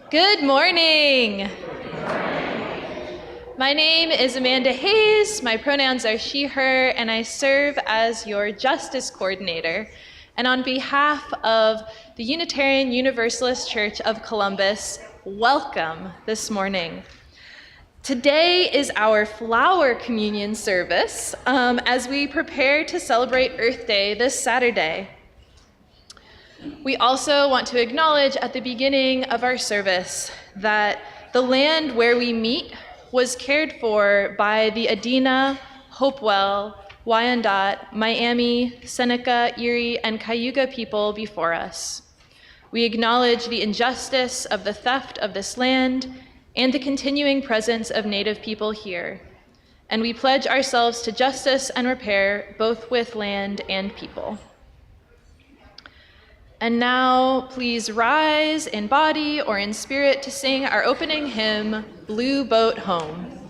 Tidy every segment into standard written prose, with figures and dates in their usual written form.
Good morning. My name is Amanda Hayes. My pronouns are she, her, and I serve as your justice coordinator. And on behalf of the Unitarian Universalist Church of Columbus, welcome this morning. Today is our flower communion service as we prepare to celebrate Earth Day this Saturday. We also want to acknowledge at the beginning of our service that the land where we meet was cared for by the Adena, Hopewell, Wyandotte, Miami, Seneca, Erie, and Cayuga people before us. We acknowledge the injustice of the theft of this land and the continuing presence of Native people here. And we pledge ourselves to justice and repair, both with land and people. And now, please rise in body or in spirit to sing our opening hymn, Blue Boat Home.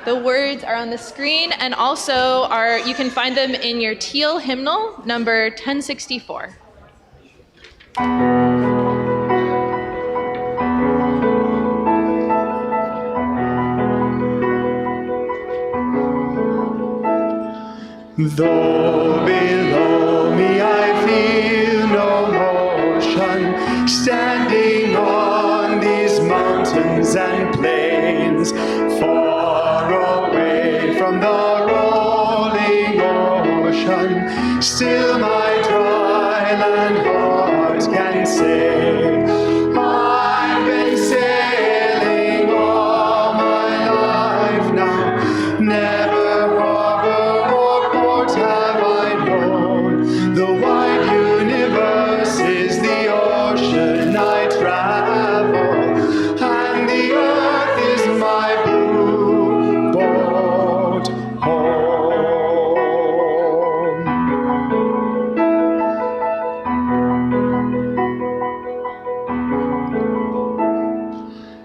The words are on the screen and also you can find them in your teal hymnal, number 1064. Though below me I feel no motion, standing on these mountains and plains, far away from the rolling ocean, still my dry land heart can say, I've been sailing all my life now, never have I known. The wide universe is the ocean I travel, and the earth is my blue boat home.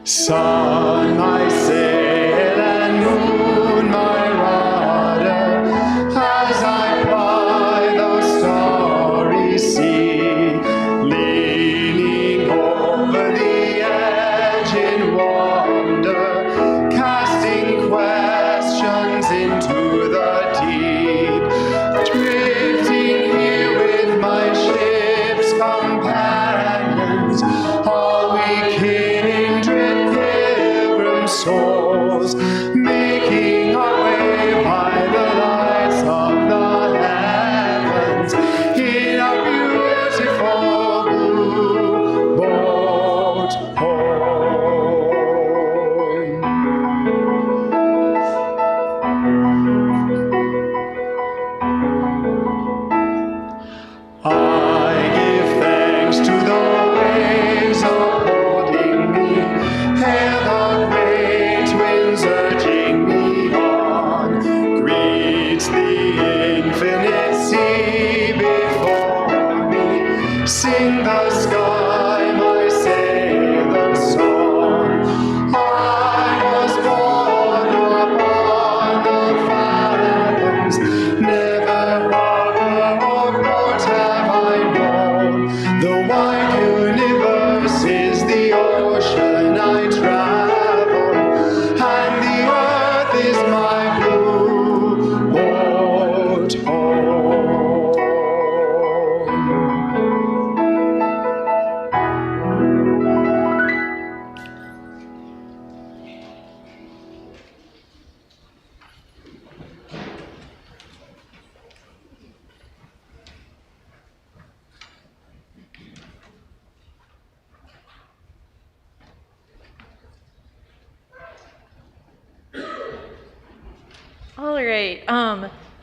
Sun my sail and moon my rudder, as I ply the starry sea, leaning over the edge in wonder, casting questions into the deep, drifting here with my ship's companions, all we kindred pilgrim souls, making our way by the lights of the heavens in a beautiful blue boat home. I give thanks to the waves upholding me, hail the great winds urging me on, greets the infinite sea before me, sing the sky my sailor song. I was born upon the fathoms, never harbor or port have I known. The wide universe is the ocean I travel, and the earth is my blue boat home. All right,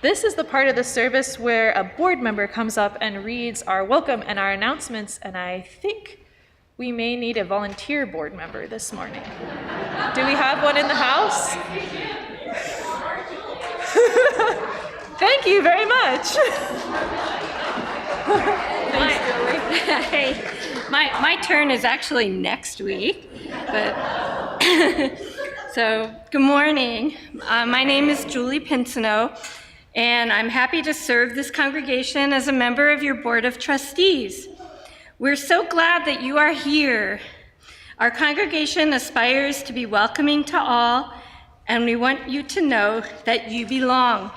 this is the part of the service where a board member comes up and reads our welcome and our announcements, and I think we may need a volunteer board member this morning. Do we have one in the house? Thank you very much. Thanks, Julie. Hey, my turn is actually next week, but so good morning. My name is Julie Pinsino, and I'm happy to serve this congregation as a member of your Board of Trustees. We're so glad that you are here. Our congregation aspires to be welcoming to all, and we want you to know that you belong.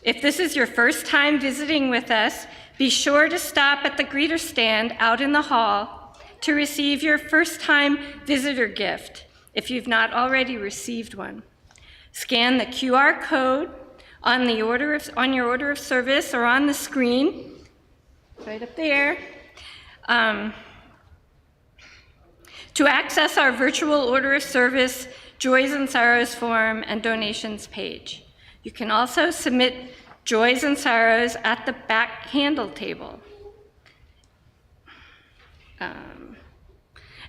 If this is your first time visiting with us, be sure to stop at the greeter stand out in the hall to receive your first-time visitor gift, if you've not already received one. Scan the QR code on your order of service or on the screen, right up there, to access our virtual order of service, Joys and Sorrows form, and donations page. You can also submit Joys and Sorrows at the back handle table.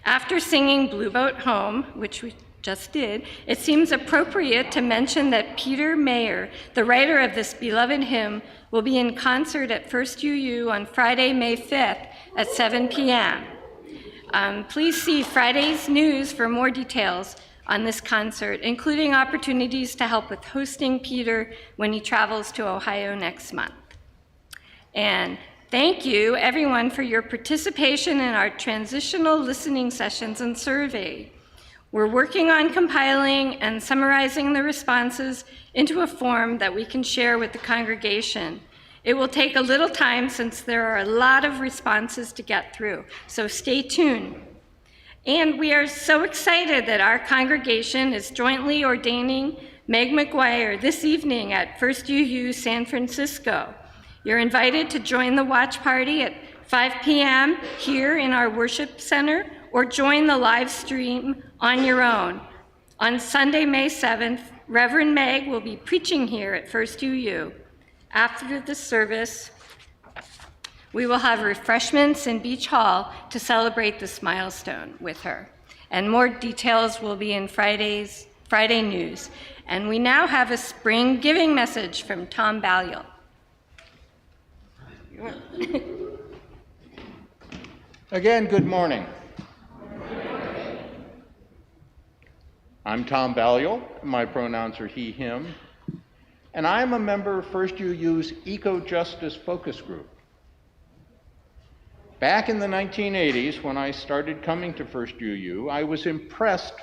After singing Blue Boat Home, which we just did, it seems appropriate to mention that Peter Mayer, the writer of this beloved hymn, will be in concert at First UU on Friday, May 5th at 7 p.m. Please see Friday's news for more details on this concert, including opportunities to help with hosting Peter when he travels to Ohio next month. And thank you, everyone, for your participation in our transitional listening sessions and survey. We're working on compiling and summarizing the responses into a form that we can share with the congregation. It will take a little time since there are a lot of responses to get through, so stay tuned. And we are so excited that our congregation is jointly ordaining Meg McGuire this evening at First UU San Francisco. You're invited to join the watch party at 5 p.m. here in our worship center, or join the live stream on your own. On Sunday, May 7th, Reverend Meg will be preaching here at First UU. After the service, we will have refreshments in Beach Hall to celebrate this milestone with her. And more details will be in Friday news. And we now have a spring giving message from Tom Balliol. Again, good morning. I'm Tom Balliol. My pronouns are he, him. And I'm a member of First UU's Eco-Justice Focus Group. Back in the 1980s, when I started coming to First UU, I was impressed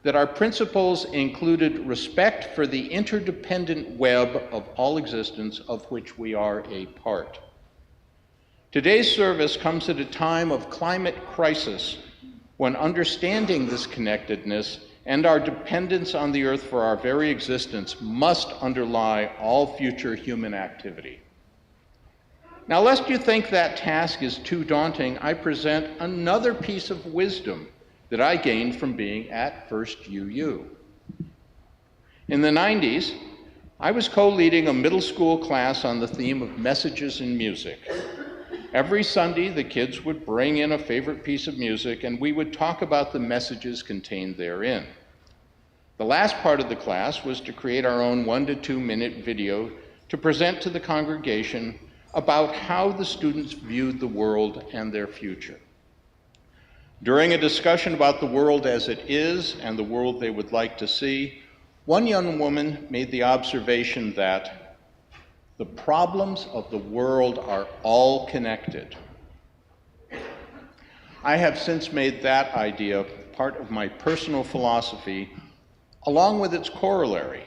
that our principles included respect for the interdependent web of all existence of which we are a part. Today's service comes at a time of climate crisis, when understanding this connectedness and our dependence on the earth for our very existence must underlie all future human activity. Now, lest you think that task is too daunting, I present another piece of wisdom that I gained from being at First UU. In the 90s, I was co-leading a middle school class on the theme of messages in music. Every Sunday, the kids would bring in a favorite piece of music, and we would talk about the messages contained therein. The last part of the class was to create our own 1 to 2 minute video to present to the congregation about how the students viewed the world and their future. During a discussion about the world as it is and the world they would like to see, one young woman made the observation that the problems of the world are all connected. I have since made that idea part of my personal philosophy, along with its corollary.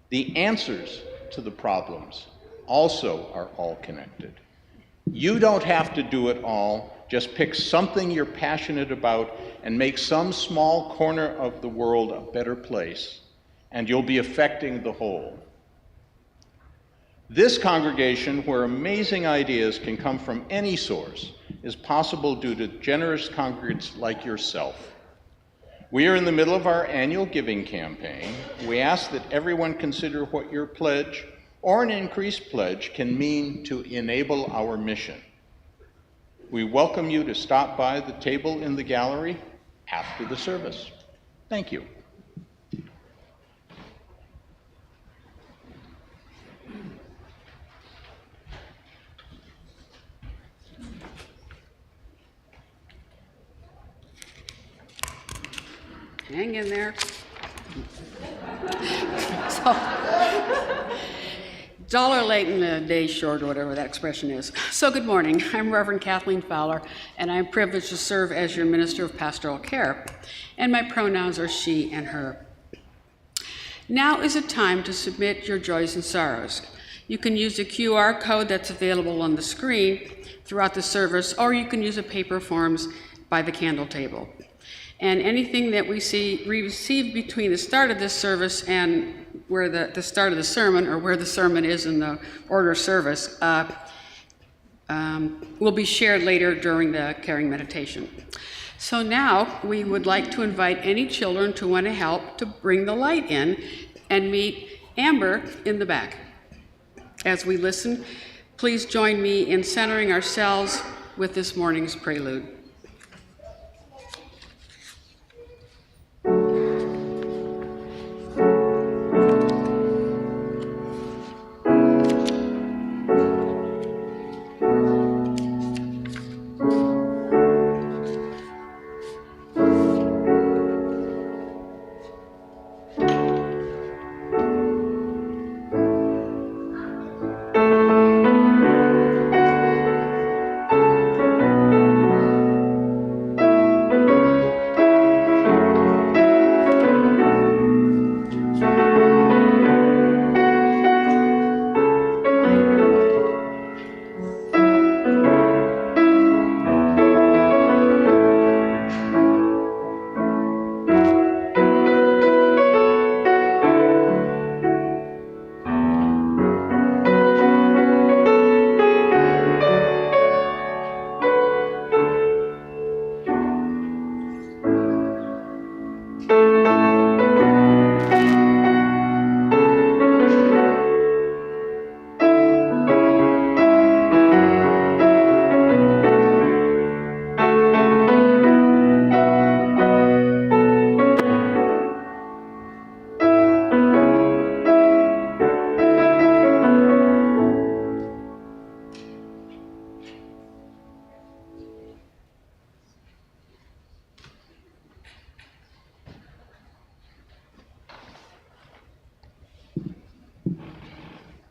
The answers to the problems also are all connected. You don't have to do it all. Just pick something you're passionate about and make some small corner of the world a better place, and you'll be affecting the whole. This congregation, where amazing ideas can come from any source, is possible due to generous congregants like yourself. We are in the middle of our annual giving campaign. We ask that everyone consider what your pledge or an increased pledge can mean to enable our mission. We welcome you to stop by the table in the gallery after the service. Thank you. Hang in there. dollar late and a day short, or whatever that expression is. So good morning. I'm Reverend Kathleen Fowler, and I'm privileged to serve as your Minister of Pastoral Care. And my pronouns are she and her. Now is a time to submit your joys and sorrows. You can use the QR code that's available on the screen throughout the service, or you can use the paper forms by the candle table. And anything that we receive between the start of this service and where the start of the sermon, or where the sermon is in the order of service, will be shared later during the caring meditation. So now we would like to invite any children to want to help to bring the light in and meet Amber in the back. As we listen, please join me in centering ourselves with this morning's prelude.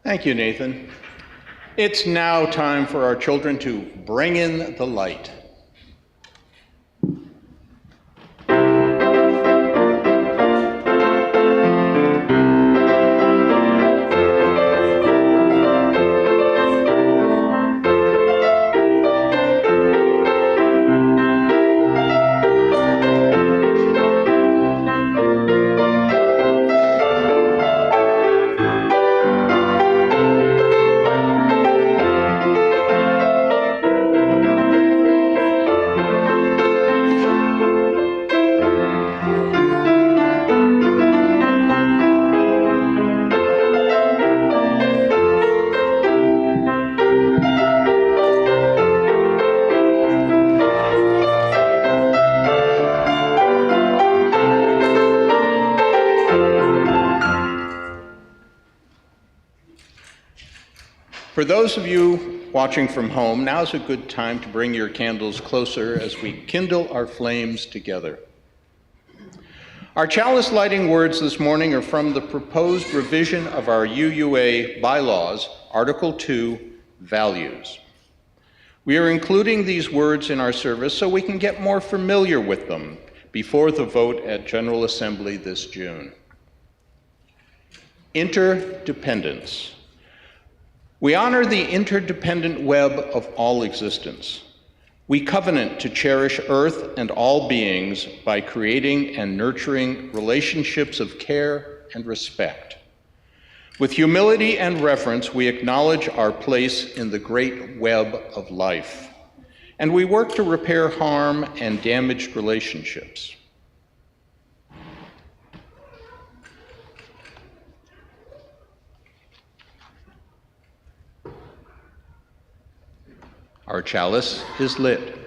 Thank you, Nathan. It's now time for our children to bring in the light. For those of you watching from home, now's a good time to bring your candles closer as we kindle our flames together. Our chalice lighting words this morning are from the proposed revision of our UUA bylaws, Article 2, Values. We are including these words in our service so we can get more familiar with them before the vote at General Assembly this June. Interdependence. We honor the interdependent web of all existence. We covenant to cherish Earth and all beings by creating and nurturing relationships of care and respect. With humility and reverence, we acknowledge our place in the great web of life, and we work to repair harm and damaged relationships. Our chalice is lit.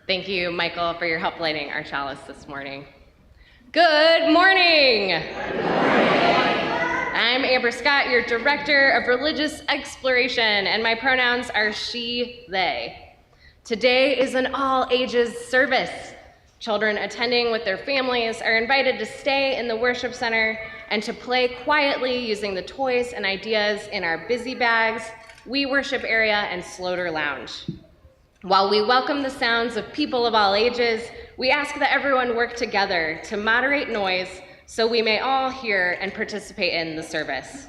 Thank you, Michael, for your help lighting our chalice this morning. Good morning. I'm Amber Scott, your Director of Religious Exploration, and my pronouns are she, they. Today is an all ages service. Children attending with their families are invited to stay in the worship center and to play quietly using the toys and ideas in our busy bags, We Worship area, and Sloter Lounge. While we welcome the sounds of people of all ages, we ask that everyone work together to moderate noise so we may all hear and participate in the service.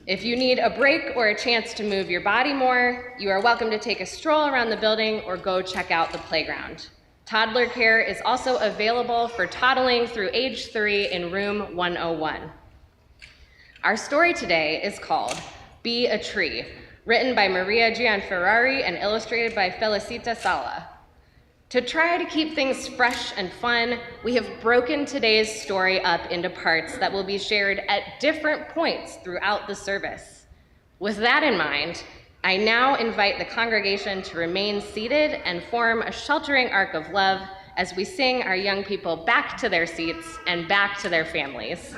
If you need a break or a chance to move your body more, you are welcome to take a stroll around the building or go check out the playground. Toddler care is also available for toddling through age 3 in room 101. Our story today is called Be a Tree, written by Maria Gianferrari and illustrated by Felicita Sala. To try to keep things fresh and fun, we have broken today's story up into parts that will be shared at different points throughout the service. With that in mind, I now invite the congregation to remain seated and form a sheltering arc of love as we sing our young people back to their seats and back to their families.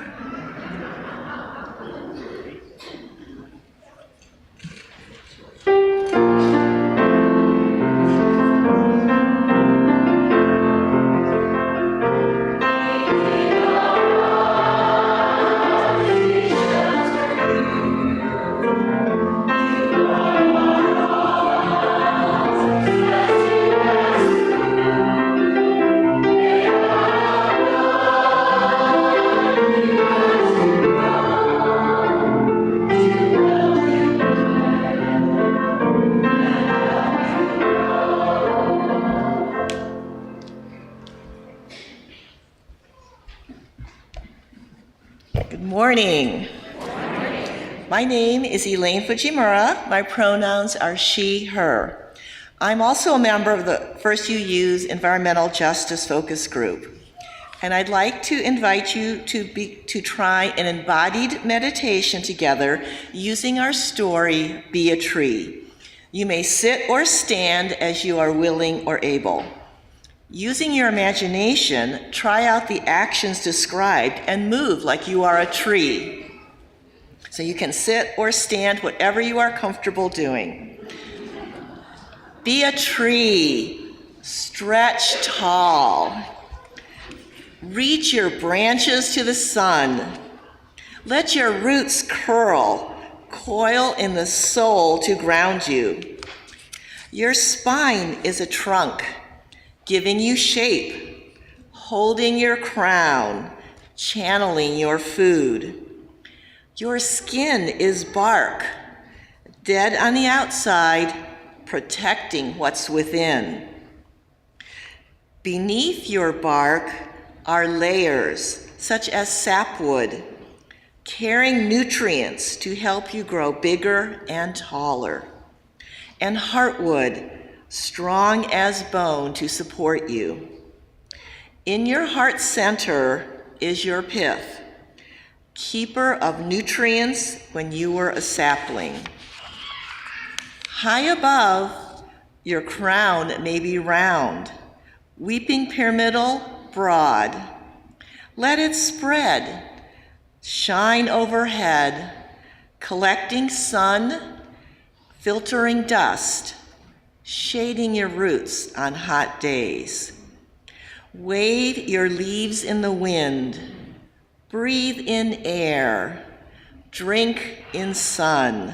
Good morning. My name is Elaine Fujimura. My pronouns are she, her. I'm also a member of the First UU's Environmental Justice Focus Group. And I'd like to invite you to try an embodied meditation together using our story, Be a Tree. You may sit or stand as you are willing or able. Using your imagination, try out the actions described and move like you are a tree. So you can sit or stand, whatever you are comfortable doing. Be a tree. Stretch tall. Reach your branches to the sun. Let your roots curl, coil in the soul to ground you. Your spine is a trunk, giving you shape, holding your crown, channeling your food. Your skin is bark, dead on the outside, protecting what's within. Beneath your bark are layers, such as sapwood, carrying nutrients to help you grow bigger and taller, and heartwood, strong as bone to support you. In your heart center is your pith, keeper of nutrients when you were a sapling. High above, your crown may be round, weeping pyramidal, broad. Let it spread, shine overhead, collecting sun, filtering dust, shading your roots on hot days. Wave your leaves in the wind, breathe in air, drink in sun.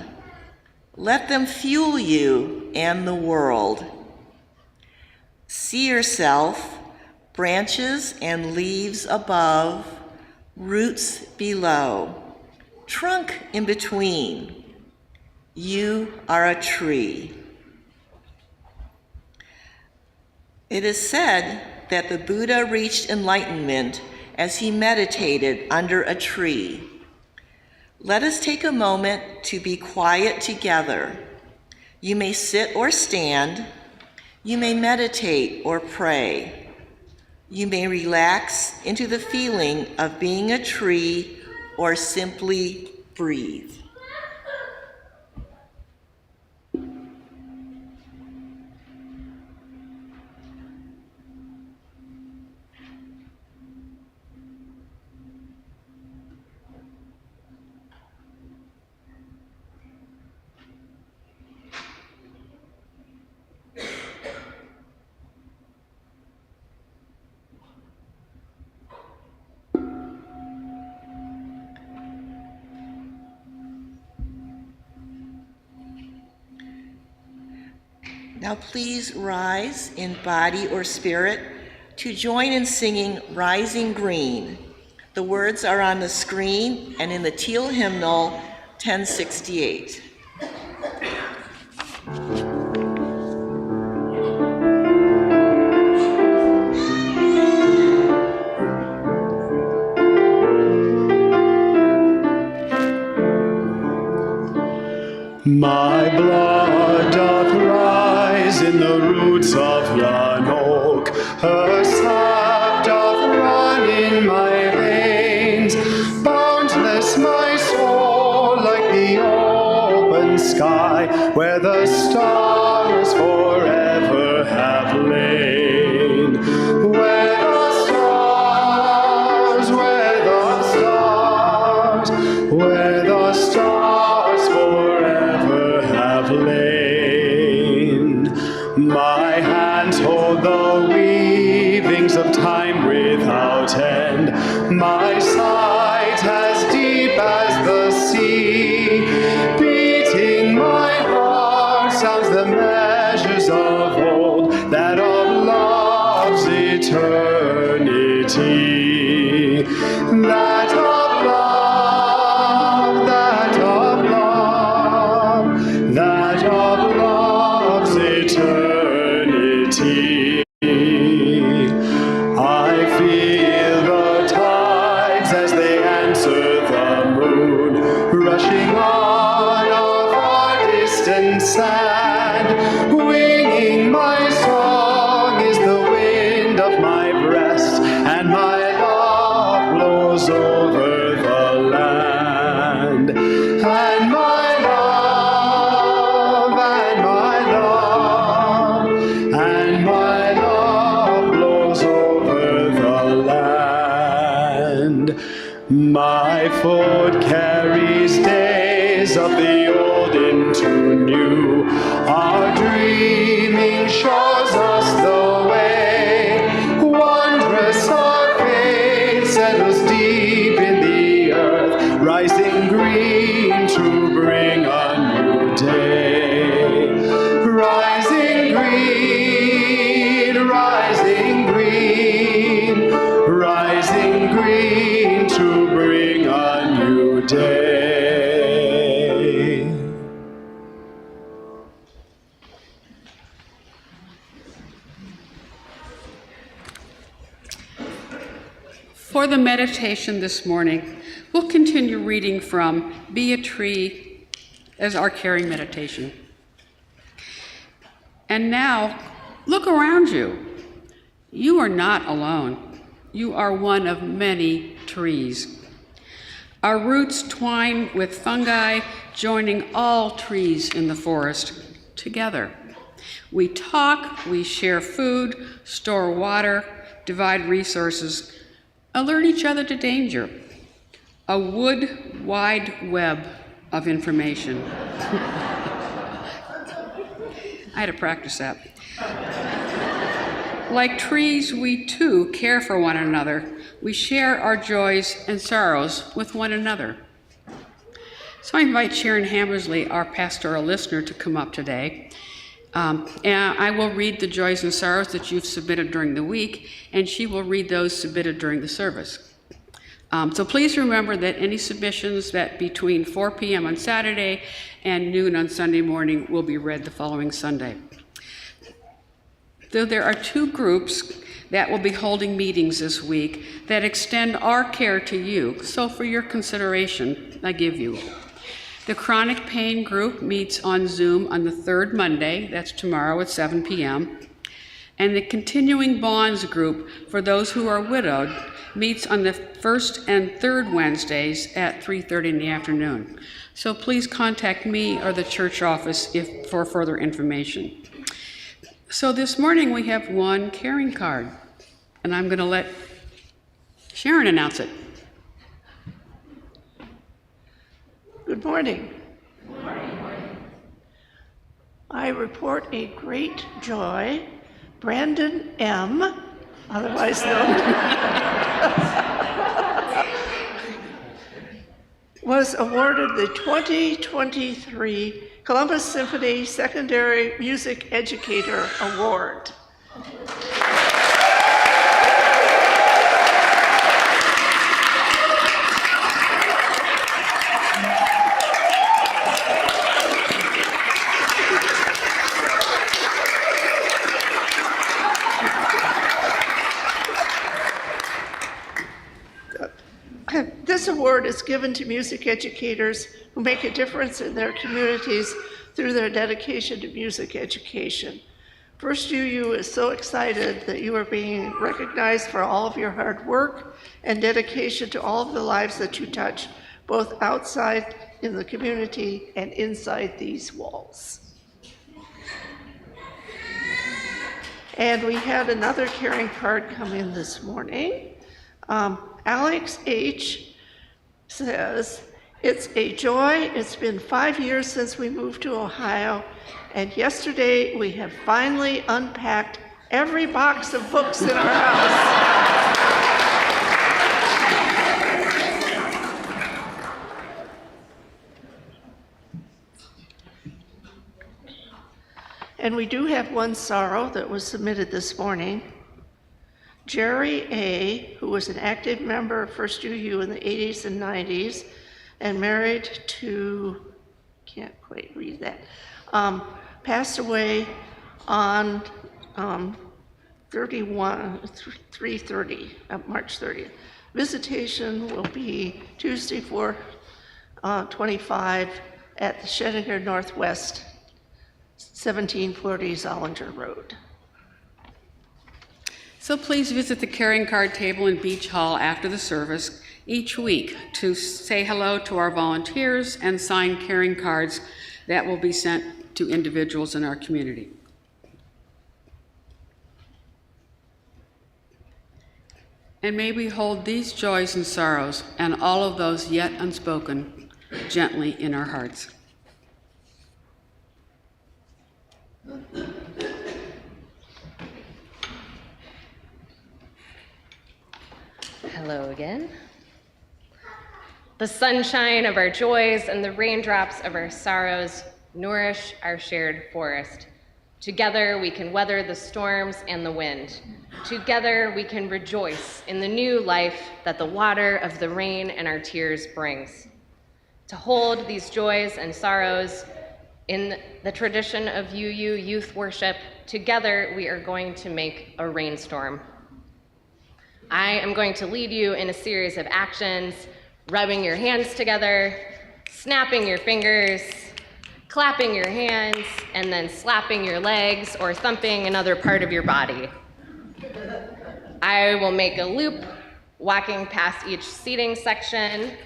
Let them fuel you and the world. See yourself, branches and leaves above, roots below, trunk in between. You are a tree. It is said that the Buddha reached enlightenment as he meditated under a tree. Let us take a moment to be quiet together. You may sit or stand. You may meditate or pray. You may relax into the feeling of being a tree or simply breathe. Now please rise in body or spirit to join in singing Rising Green. The words are on the screen and in the teal hymnal 1068. My blood doth rise in the roots of yon oak, her sap doth run in my veins, boundless my soul like the open sky, where the stars forever have lain. Where the stars, where the stars, where the stars forever have lain. My hands hold the weavings of time without end. My sight as deep as the sea. Beating my heart sounds the measures of old, that of love's eternity. That of love, that of love, that of love's eternity. I feel the tides as they answer the moon, rushing on a far distant sand. Winging my song is the wind of my breast, and my love blows over the land. And my love, and my love, and my love blows over the land. My foot carries days of the old into new. Our dreaming shows us the way. Wondrous our faith settles deep in the earth, rising green to bring a new day. Rising green, rising green, rising green to bring a new day. For the meditation this morning, we'll continue reading from Be a Tree as our caring meditation. And now, look around you. You are not alone. You are one of many trees. Our roots twine with fungi, joining all trees in the forest together. We talk, we share food, store water, divide resources, alert each other to danger. A wood wide web of information. I had to practice that. Like trees, we too care for one another. We share our joys and sorrows with one another. So I invite Sharon Hammersley, our pastoral listener, to come up today. And I will read the joys and sorrows that you've submitted during the week, and she will read those submitted during the service. So please remember that any submissions that between 4 p.m. on Saturday and noon on Sunday morning will be read the following Sunday. Though there are two groups that will be holding meetings this week that extend our care to you, so for your consideration, I give you. The chronic pain group meets on Zoom on the third Monday, that's tomorrow at 7 p.m. And the continuing bonds group for those who are widowed meets on the first and third Wednesdays at 3:30 in the afternoon. So please contact me or the church office for further information. So this morning we have one caring card, and I'm going to let Sharon announce it. Good morning. I report a great joy. Brandon M., otherwise known, was awarded the 2023 Columbus Symphony Secondary Music Educator Award. This award is given to music educators who make a difference in their communities through their dedication to music education. First UU is so excited that you are being recognized for all of your hard work and dedication to all of the lives that you touch, both outside in the community and inside these walls. And we had another caring card come in this morning. Alex H. says, "It's a joy. It's been 5 years since we moved to Ohio, and yesterday we have finally unpacked every box of books in our house." And we do have one sorrow that was submitted this morning. Jerry A., who was an active member of First UU in the 80s and 90s and married to, can't quite read that, passed away on 3/30, March 30th. Visitation will be Tuesday, 4/25 at the Scheninger Northwest, 1740 Zollinger Road. So please visit the caring card table in Beach Hall after the service each week to say hello to our volunteers and sign caring cards that will be sent to individuals in our community. And may we hold these joys and sorrows and all of those yet unspoken gently in our hearts. Hello again. The sunshine of our joys and the raindrops of our sorrows nourish our shared forest. Together we can weather the storms and the wind. Together we can rejoice in the new life that the water of the rain and our tears brings. To hold these joys and sorrows in the tradition of UU youth worship, together we are going to make a rainstorm. I am going to lead you in a series of actions, rubbing your hands together, snapping your fingers, clapping your hands, and then slapping your legs or thumping another part of your body. I will make a loop, walking past each seating section.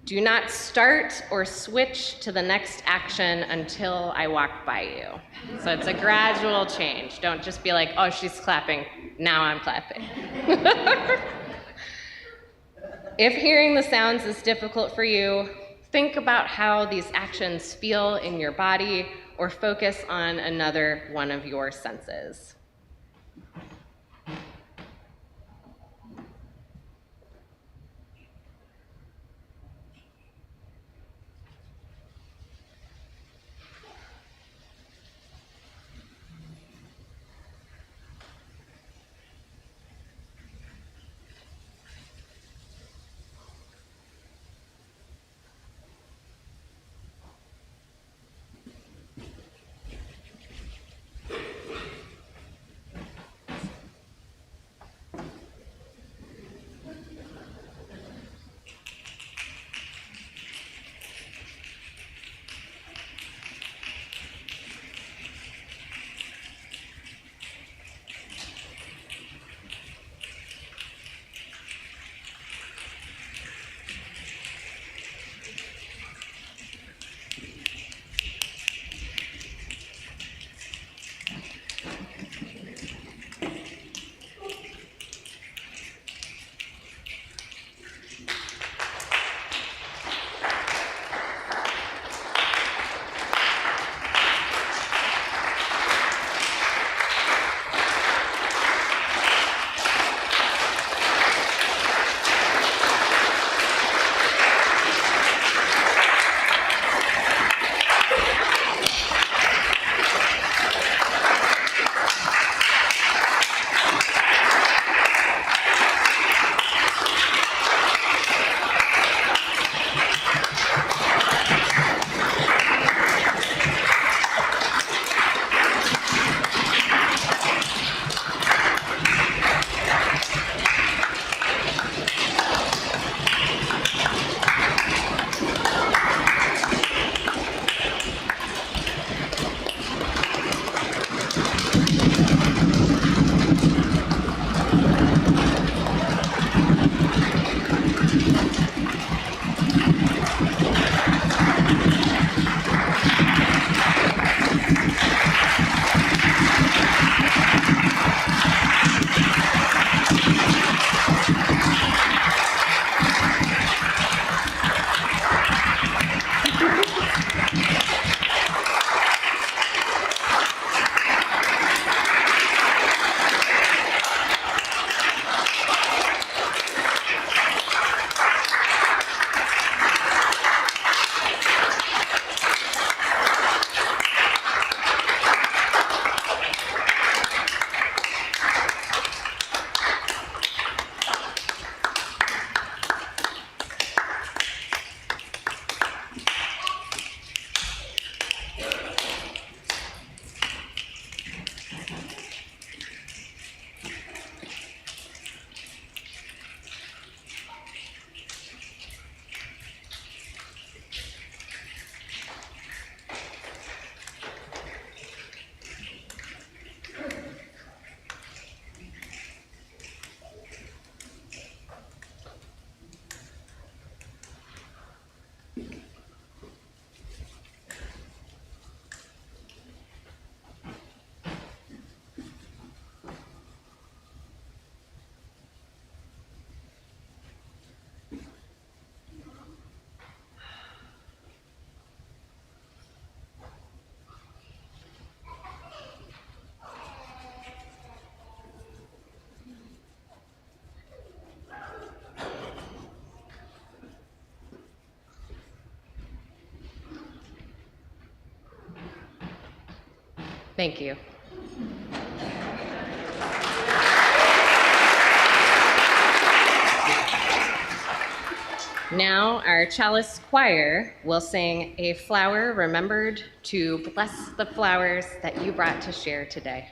Do not start or switch to the next action until I walk by you. So it's a gradual change. Don't just be like, oh, she's clapping, now I'm clapping. If hearing the sounds is difficult for you, think about how these actions feel in your body or focus on another one of your senses. Thank you. Now our chalice choir will sing "A Flower Remembered" to bless the flowers that you brought to share today.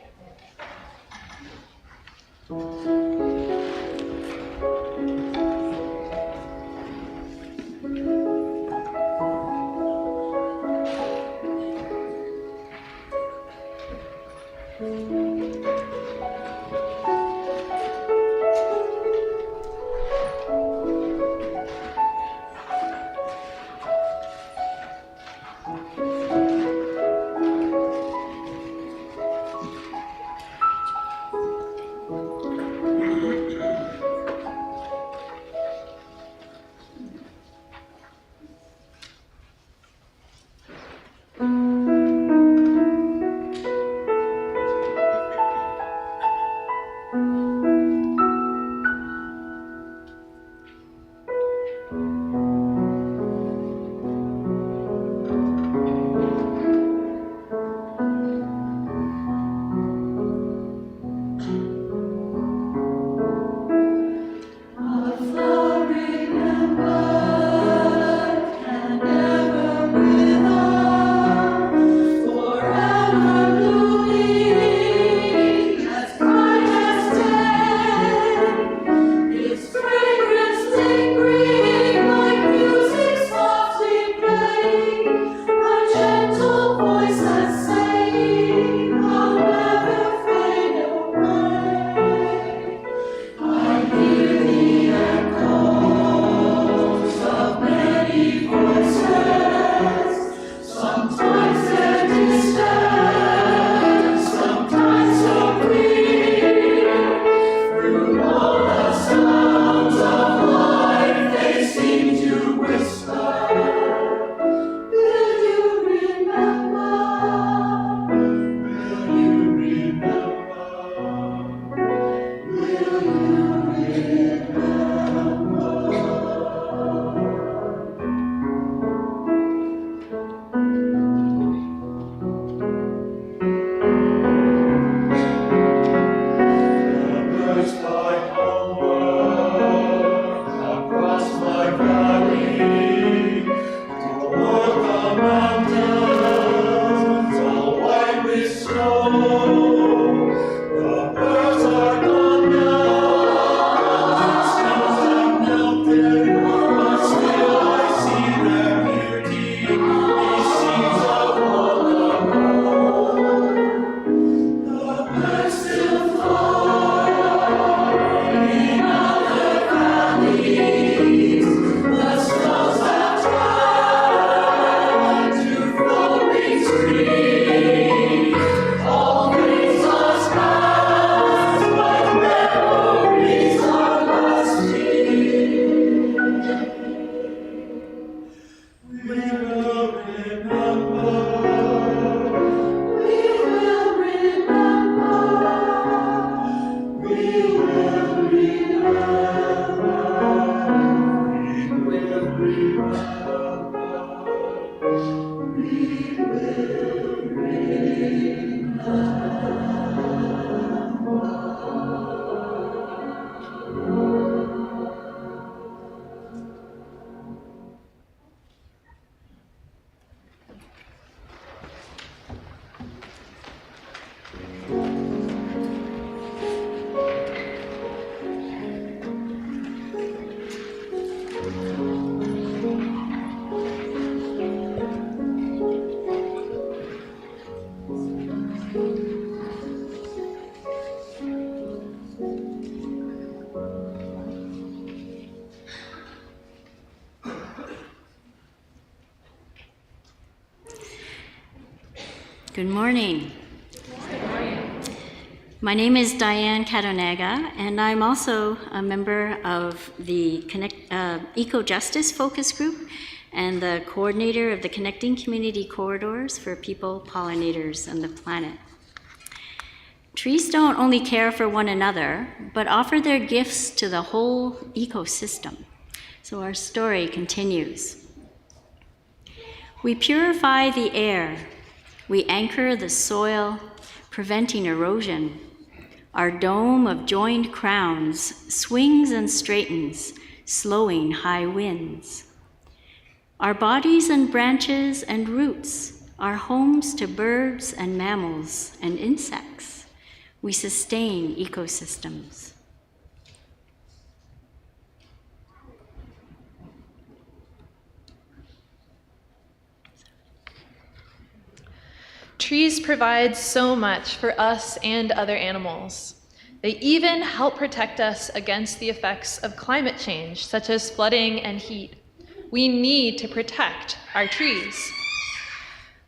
Good morning. My name is Diane Kadonaga, and I'm also a member of the Eco-Justice Focus Group and the coordinator of the Connecting Community Corridors for People, Pollinators, and the Planet. Trees don't only care for one another, but offer their gifts to the whole ecosystem. So our story continues. We purify the air. We anchor the soil preventing erosion. Our dome of joined crowns swings and straightens, slowing high winds. Our bodies and branches and roots are homes to birds and mammals and insects. We sustain ecosystems. Trees provide so much for us and other animals. They even help protect us against the effects of climate change, such as flooding and heat. We need to protect our trees.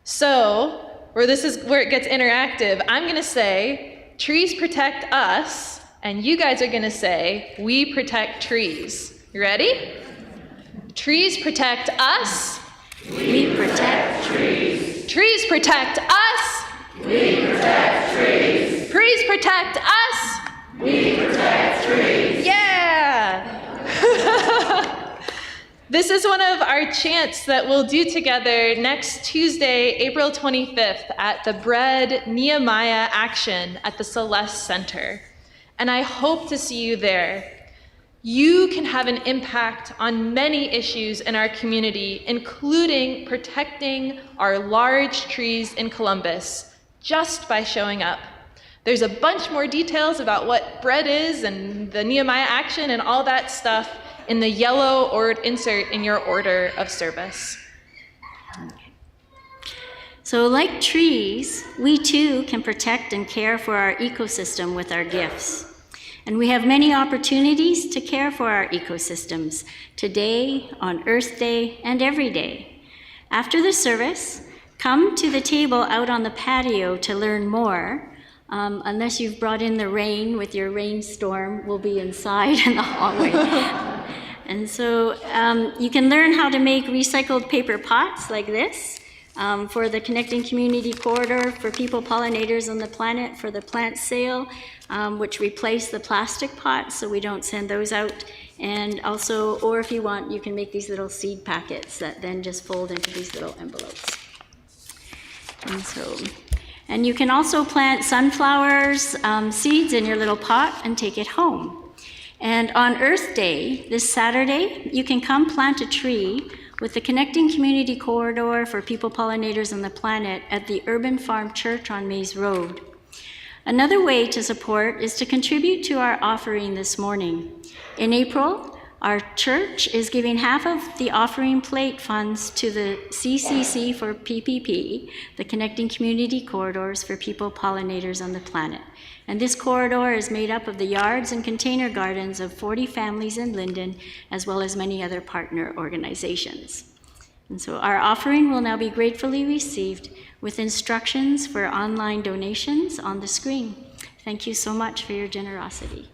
So, this is where it gets interactive. I'm going to say, trees protect us, and you guys are going to say, we protect trees. You ready? Trees protect us. We protect trees. Trees protect us. We protect trees. Trees protect us. We protect trees. Yeah! This is one of our chants that we'll do together next Tuesday, April 25th at the Bread Nehemiah Action at the Celeste Center. And I hope to see you there. You can have an impact on many issues in our community, including protecting our large trees in Columbus, just by showing up. There's a bunch more details about what Bread is and the Nehemiah Action and all that stuff in the yellow or insert in your order of service. So like trees, we too can protect and care for our ecosystem with our gifts. And we have many opportunities to care for our ecosystems today, on Earth Day, and every day. After the service, come to the table out on the patio to learn more. Unless you've brought in the rain with your rainstorm, we'll be inside in the hallway. And so you can learn how to make recycled paper pots like this for the Connecting Community Corridor, for people pollinators on the planet, for the plant sale, which replace the plastic pots so we don't send those out. And also, or if you want, you can make these little seed packets that then just fold into these little envelopes. And you can also plant sunflowers, seeds in your little pot and take it home. And on Earth Day, this Saturday, you can come plant a tree with the Connecting Community Corridor for People Pollinators on the Planet at the Urban Farm Church on Maze Road. Another way to support is to contribute to our offering this morning. In April, our church is giving half of the offering plate funds to the CCC for PPP, the Connecting Community Corridors for People Pollinators on the Planet. And this corridor is made up of the yards and container gardens of 40 families in Linden, as well as many other partner organizations. And so our offering will now be gratefully received with instructions for online donations on the screen. Thank you so much for your generosity.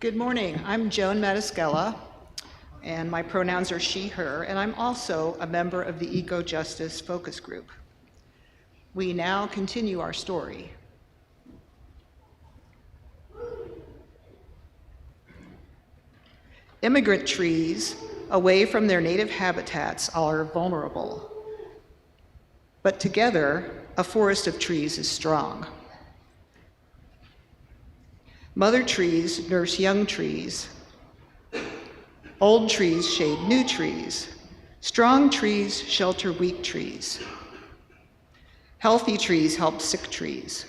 Good morning. I'm Joan Matascella, and my pronouns are she, her, and I'm also a member of the Eco-Justice Focus Group. We now continue our story. Immigrant trees, away from their native habitats, are vulnerable. But together, a forest of trees is strong. Mother trees nurse young trees. Old trees shade new trees. Strong trees shelter weak trees. Healthy trees help sick trees.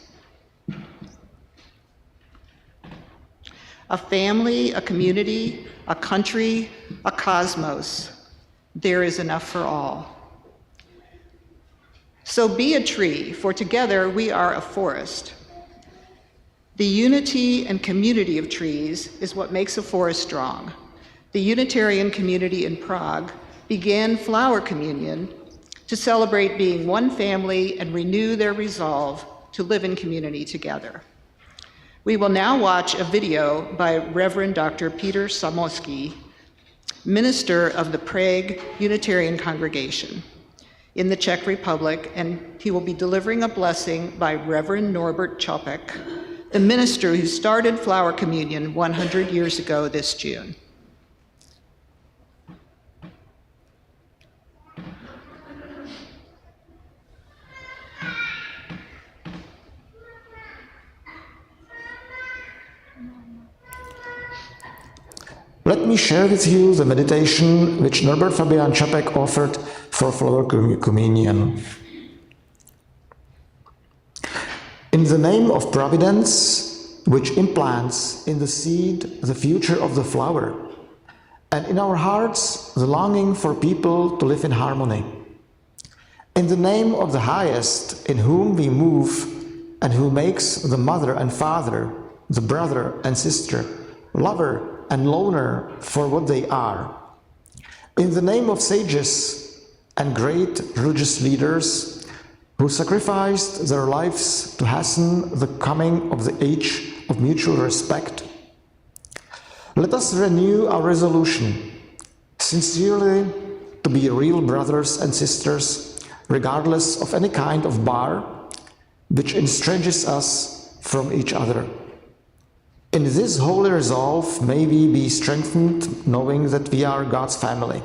A family, a community, a country, a cosmos. There is enough for all. So be a tree, for together we are a forest. The unity and community of trees is what makes a forest strong. The Unitarian community in Prague began Flower Communion to celebrate being one family and renew their resolve to live in community together. We will now watch a video by Reverend Dr. Peter Samosky, minister of the Prague Unitarian Congregation in the Czech Republic, and he will be delivering a blessing by Reverend Norbert Čopek, the minister who started Flower Communion 100 years ago this June. Let me share with you the meditation which Norbert Fabian Čopek offered for Flower Communion. In the name of Providence, which implants in the seed the future of the flower, and in our hearts the longing for people to live in harmony. In the name of the highest, in whom we move, and who makes the mother and father, the brother and sister, lover and loner for what they are. In the name of sages and great religious leaders who sacrificed their lives to hasten the coming of the age of mutual respect, let us renew our resolution, sincerely to be real brothers and sisters, regardless of any kind of bar which estranges us from each other. In this holy resolve may we be strengthened, knowing that we are God's family,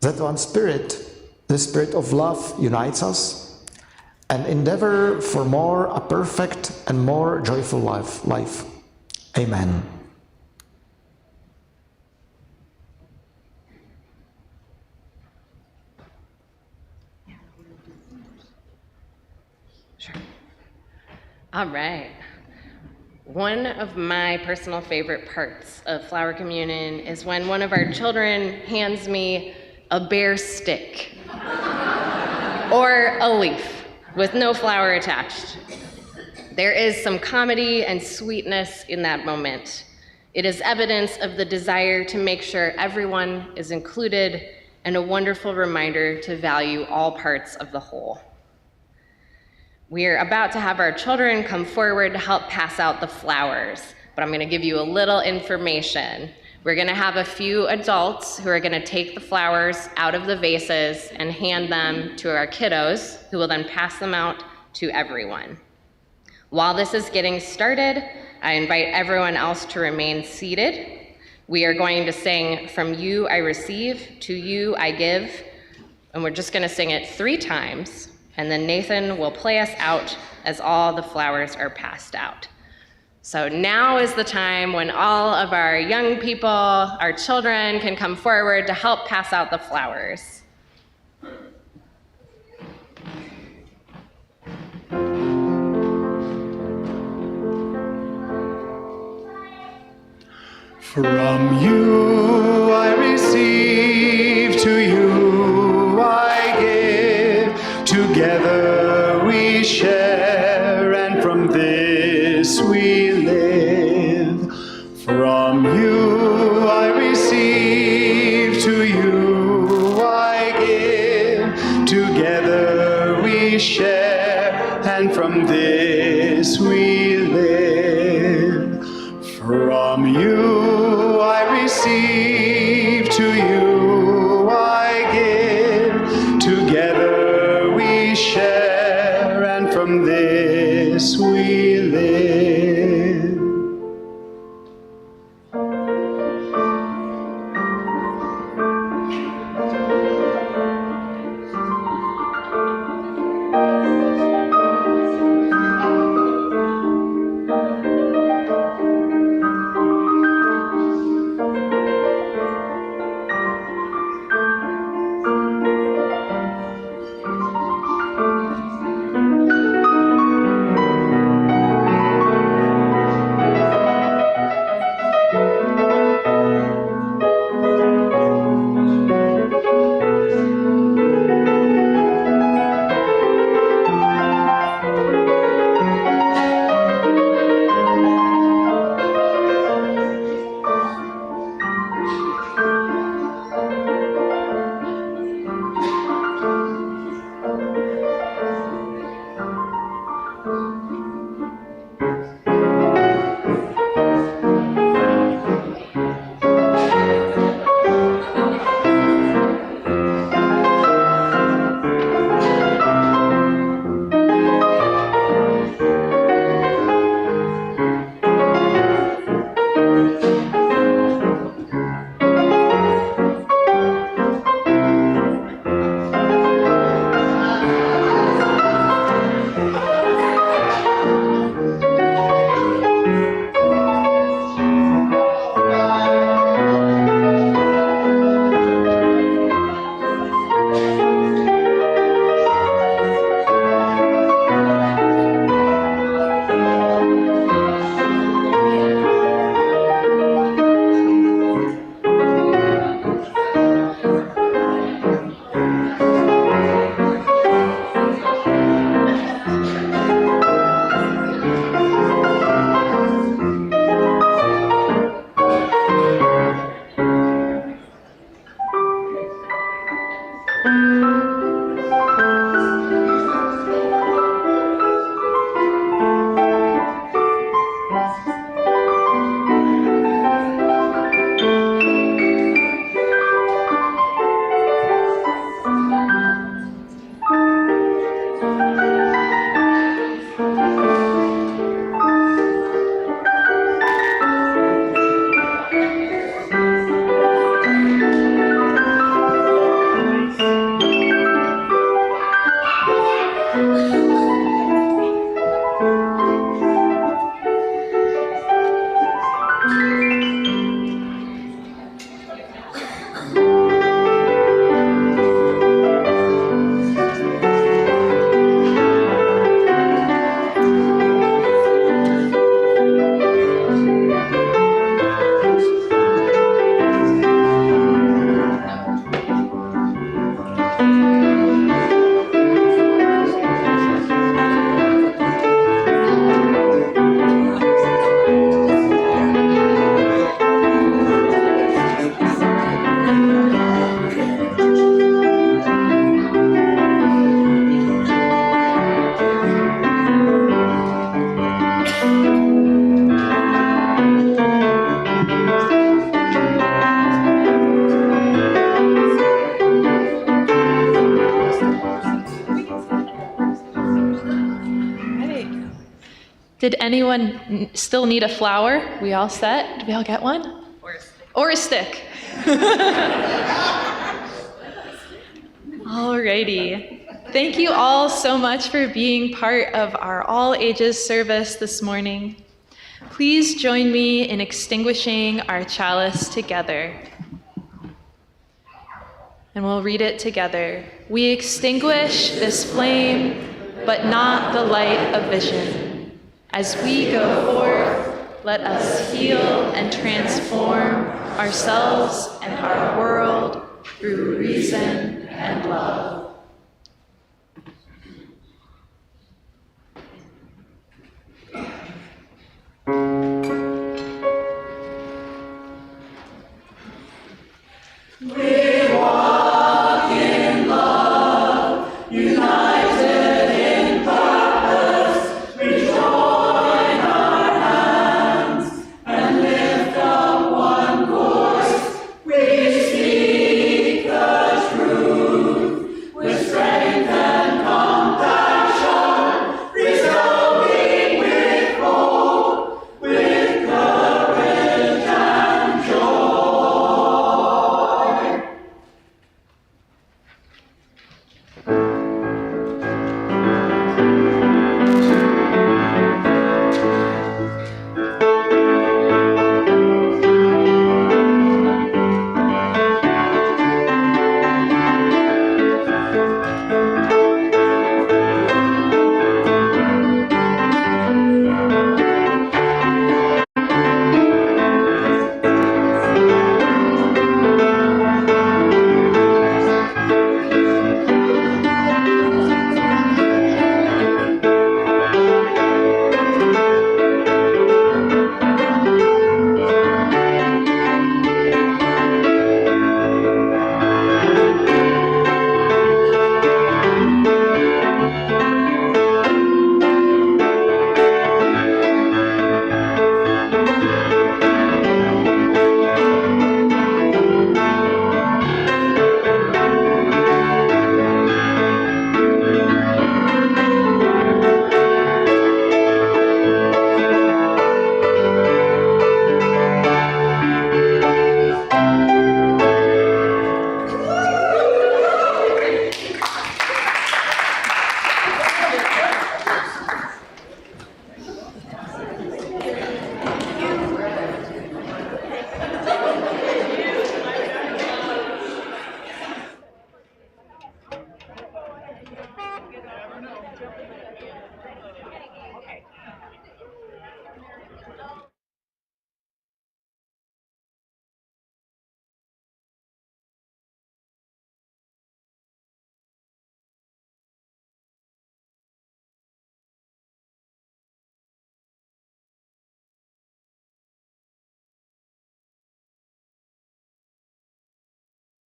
that one spirit, the spirit of love, unites us, and endeavor for more a perfect and more joyful life. Amen. Sure. All right. One of my personal favorite parts of Flower Communion is when one of our children hands me a bare stick or a leaf with no flower attached. There is some comedy and sweetness in that moment. It is evidence of the desire to make sure everyone is included and a wonderful reminder to value all parts of the whole. We're about to have our children come forward to help pass out the flowers, but I'm gonna give you a little information. We're gonna have a few adults who are gonna take the flowers out of the vases and hand them to our kiddos, who will then pass them out to everyone. While this is getting started, I invite everyone else to remain seated. We are going to sing "From You I Receive, to You I Give," and we're just gonna sing it 3 times. And then Nathan will play us out as all the flowers are passed out. So now is the time when all of our young people, our children, can come forward to help pass out the flowers. From you I receive, to you I give. Together we share, and from this we live. From you I receive, to you I give. Together we share, and from this we live. From you I receive, to you I give. Together we share, and from this we live. Did anyone still need a flower? We all set? Did we all get one? Or a stick. Alrighty. Thank you all so much for being part of our all ages service this morning. Please join me in extinguishing our chalice together. And we'll read it together. We extinguish this flame, but not the light of vision. As we go forth, let us heal and transform ourselves and our world through reason and love.